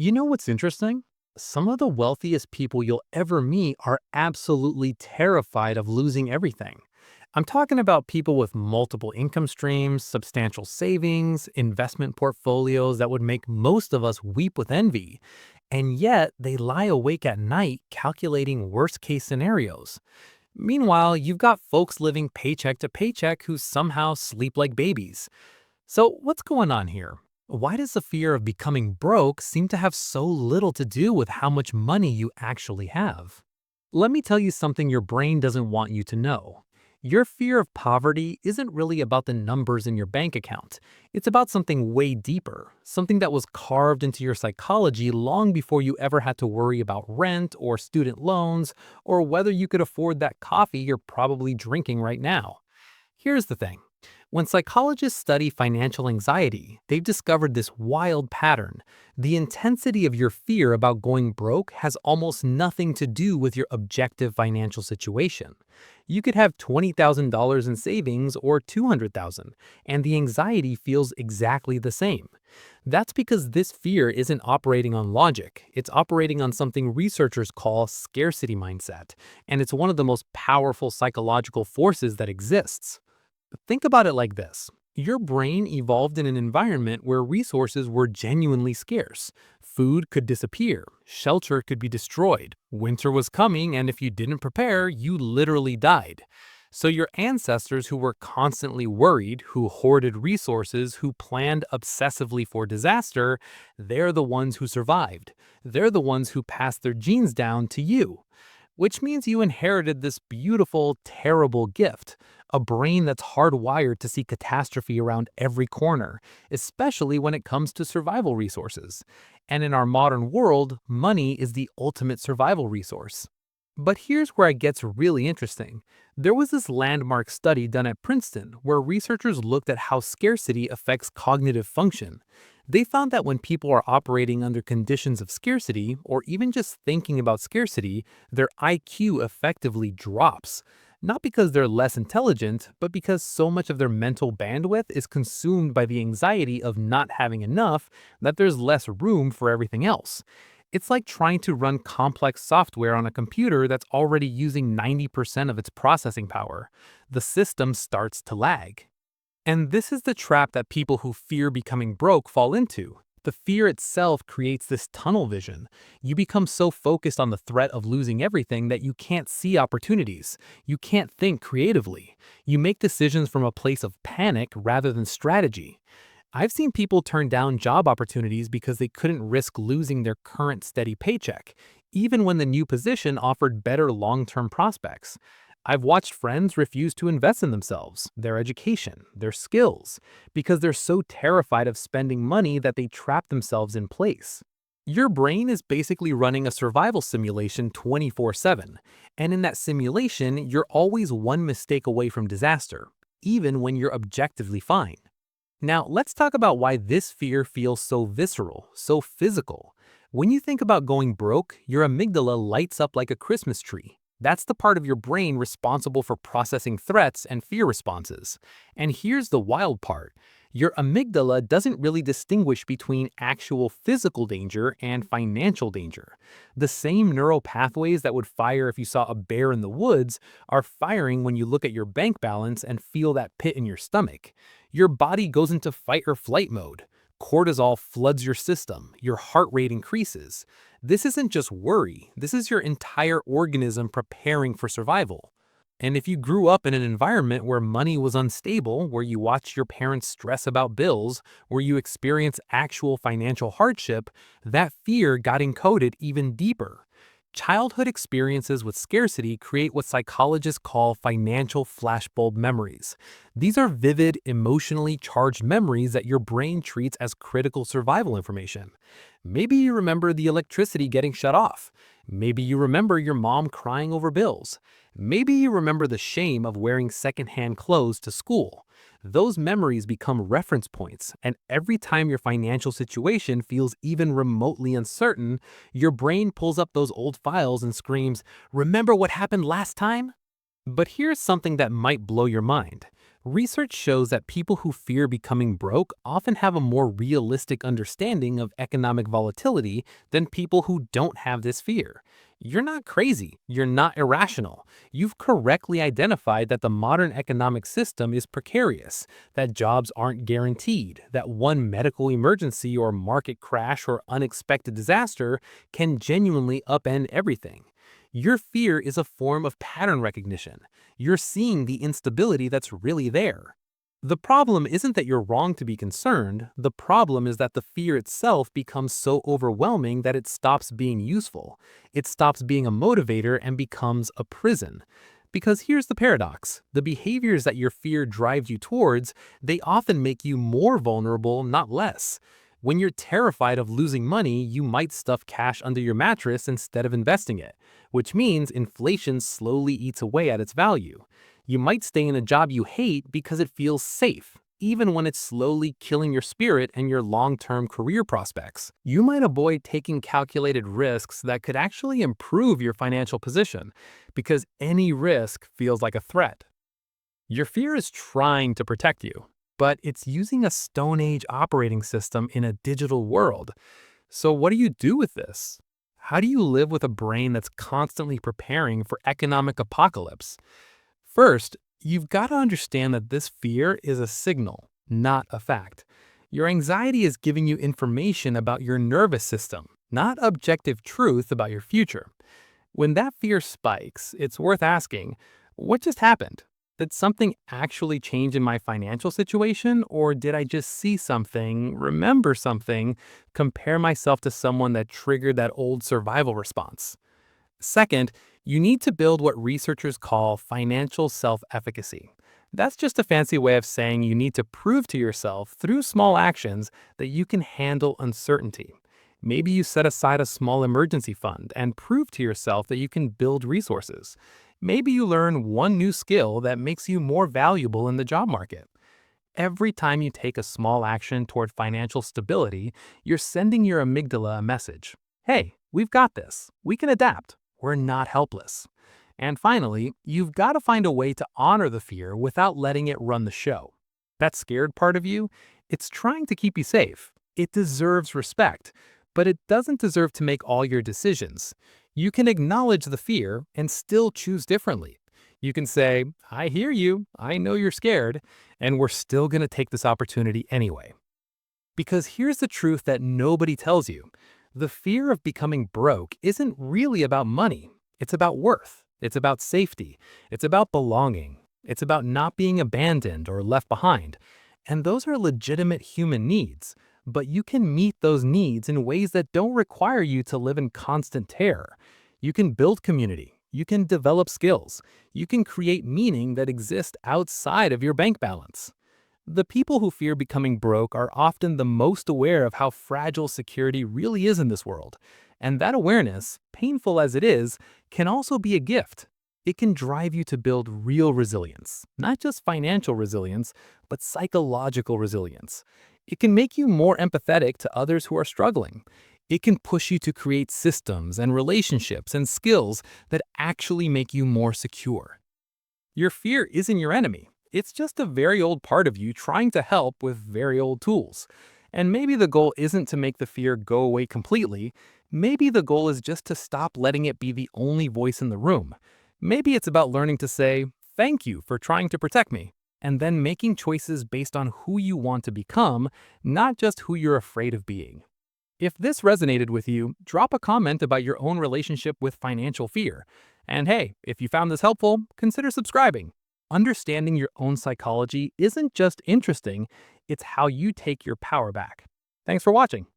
You know what's interesting? Some of the wealthiest people you'll ever meet are absolutely terrified of losing everything. I'm talking about people with multiple income streams, substantial savings, investment portfolios that would make most of us weep with envy. And yet, they lie awake at night calculating worst case scenarios. Meanwhile, you've got folks living paycheck to paycheck who somehow sleep like babies. So, what's going on here? Why does the fear of becoming broke seem to have so little to do with how much money you actually have? Let me tell you something your brain doesn't want you to know. Your fear of poverty isn't really about the numbers in your bank account. It's about something way deeper, something that was carved into your psychology long before you ever had to worry about rent or student loans or whether you could afford that coffee you're probably drinking right now. Here's the thing. When psychologists study financial anxiety, they've discovered this wild pattern. The intensity of your fear about going broke has almost nothing to do with your objective financial situation. You could have $20,000 in savings or $200,000, and the anxiety feels exactly the same. That's because this fear isn't operating on logic. It's operating on something researchers call scarcity mindset, and it's one of the most powerful psychological forces that exists. Think about it like this. Your brain evolved in an environment where resources were genuinely scarce. Food could disappear, shelter could be destroyed, winter was coming, and if you didn't prepare, you literally died. So your ancestors who were constantly worried, who hoarded resources, who planned obsessively for disaster, they're the ones who survived. They're the ones who passed their genes down to you. Which means you inherited this beautiful, terrible gift, a brain that's hardwired to see catastrophe around every corner, especially when it comes to survival resources. And in our modern world, money is the ultimate survival resource. But here's where it gets really interesting. There was this landmark study done at Princeton where researchers looked at how scarcity affects cognitive function. They found that when people are operating under conditions of scarcity, or even just thinking about scarcity, their IQ effectively drops. Not because they're less intelligent, but because so much of their mental bandwidth is consumed by the anxiety of not having enough that there's less room for everything else. It's like trying to run complex software on a computer that's already using 90% of its processing power. The system starts to lag. And this is the trap that people who fear becoming broke fall into. The fear itself creates this tunnel vision. You become so focused on the threat of losing everything that you can't see opportunities. You can't think creatively. You make decisions from a place of panic rather than strategy. I've seen people turn down job opportunities because they couldn't risk losing their current steady paycheck, even when the new position offered better long-term prospects. I've watched friends refuse to invest in themselves, their education, their skills, because they're so terrified of spending money that they trap themselves in place. Your brain is basically running a survival simulation 24/7, and in that simulation, you're always one mistake away from disaster, even when you're objectively fine. Now, let's talk about why this fear feels so visceral, so physical. When you think about going broke, your amygdala lights up like a Christmas tree. That's the part of your brain responsible for processing threats and fear responses. And here's the wild part. Your amygdala doesn't really distinguish between actual physical danger and financial danger. The same neural pathways that would fire if you saw a bear in the woods are firing when you look at your bank balance and feel that pit in your stomach. Your body goes into fight or flight mode. Cortisol floods your system, your heart rate increases. This isn't just worry, this is your entire organism preparing for survival. And if you grew up in an environment where money was unstable, where you watched your parents stress about bills, where you experienced actual financial hardship, that fear got encoded even deeper. Childhood experiences with scarcity create what psychologists call financial flashbulb memories. These are vivid, emotionally charged memories that your brain treats as critical survival information. Maybe you remember the electricity getting shut off. Maybe you remember your mom crying over bills. Maybe you remember the shame of wearing secondhand clothes to school. Those memories become reference points, and every time your financial situation feels even remotely uncertain, your brain pulls up those old files and screams, "Remember what happened last time?" But here's something that might blow your mind. Research shows that people who fear becoming broke often have a more realistic understanding of economic volatility than people who don't have this fear. You're not crazy. You're not irrational. You've correctly identified that the modern economic system is precarious, that jobs aren't guaranteed, that one medical emergency or market crash or unexpected disaster can genuinely upend everything. Your fear is a form of pattern recognition. You're seeing the instability that's really there. The problem isn't that you're wrong to be concerned. The problem is that the fear itself becomes so overwhelming that it stops being useful. It stops being a motivator and becomes a prison. Because here's the paradox. The behaviors that your fear drives you towards, they often make you more vulnerable, not less. When you're terrified of losing money, you might stuff cash under your mattress instead of investing it, which means inflation slowly eats away at its value. You might stay in a job you hate because it feels safe, even when it's slowly killing your spirit and your long-term career prospects. You might avoid taking calculated risks that could actually improve your financial position, because any risk feels like a threat. Your fear is trying to protect you, but it's using a Stone Age operating system in a digital world. So what do you do with this? How do you live with a brain that's constantly preparing for economic apocalypse? First, you've got to understand that this fear is a signal, not a fact. Your anxiety is giving you information about your nervous system, not objective truth about your future. When that fear spikes, it's worth asking, what just happened? Did something actually change in my financial situation, or did I just see something, remember something, compare myself to someone that triggered that old survival response? Second, you need to build what researchers call financial self-efficacy. That's just a fancy way of saying you need to prove to yourself through small actions that you can handle uncertainty. Maybe you set aside a small emergency fund and prove to yourself that you can build resources. Maybe you learn one new skill that makes you more valuable in the job market. Every time you take a small action toward financial stability, you're sending your amygdala a message. Hey, we've got this. We can adapt. We're not helpless. And finally, you've got to find a way to honor the fear without letting it run the show. That scared part of you, it's trying to keep you safe. It deserves respect, but it doesn't deserve to make all your decisions. You can acknowledge the fear and still choose differently. You can say, I hear you, I know you're scared, and we're still going to take this opportunity anyway. Because here's the truth that nobody tells you. The fear of becoming broke isn't really about money. It's about worth. It's about safety. It's about belonging. It's about not being abandoned or left behind. And those are legitimate human needs. But you can meet those needs in ways that don't require you to live in constant terror. You can build community. You can develop skills. You can create meaning that exists outside of your bank balance. The people who fear becoming broke are often the most aware of how fragile security really is in this world. And that awareness, painful as it is, can also be a gift. It can drive you to build real resilience, not just financial resilience, but psychological resilience. It can make you more empathetic to others who are struggling. It can push you to create systems and relationships and skills that actually make you more secure. Your fear isn't your enemy. It's just a very old part of you trying to help with very old tools. And maybe the goal isn't to make the fear go away completely. Maybe the goal is just to stop letting it be the only voice in the room. Maybe it's about learning to say, thank you for trying to protect me, and then making choices based on who you want to become, not just who you're afraid of being. If this resonated with you, drop a comment about your own relationship with financial fear. And hey, if you found this helpful, consider subscribing. Understanding your own psychology isn't just interesting, it's how you take your power back. Thanks for watching.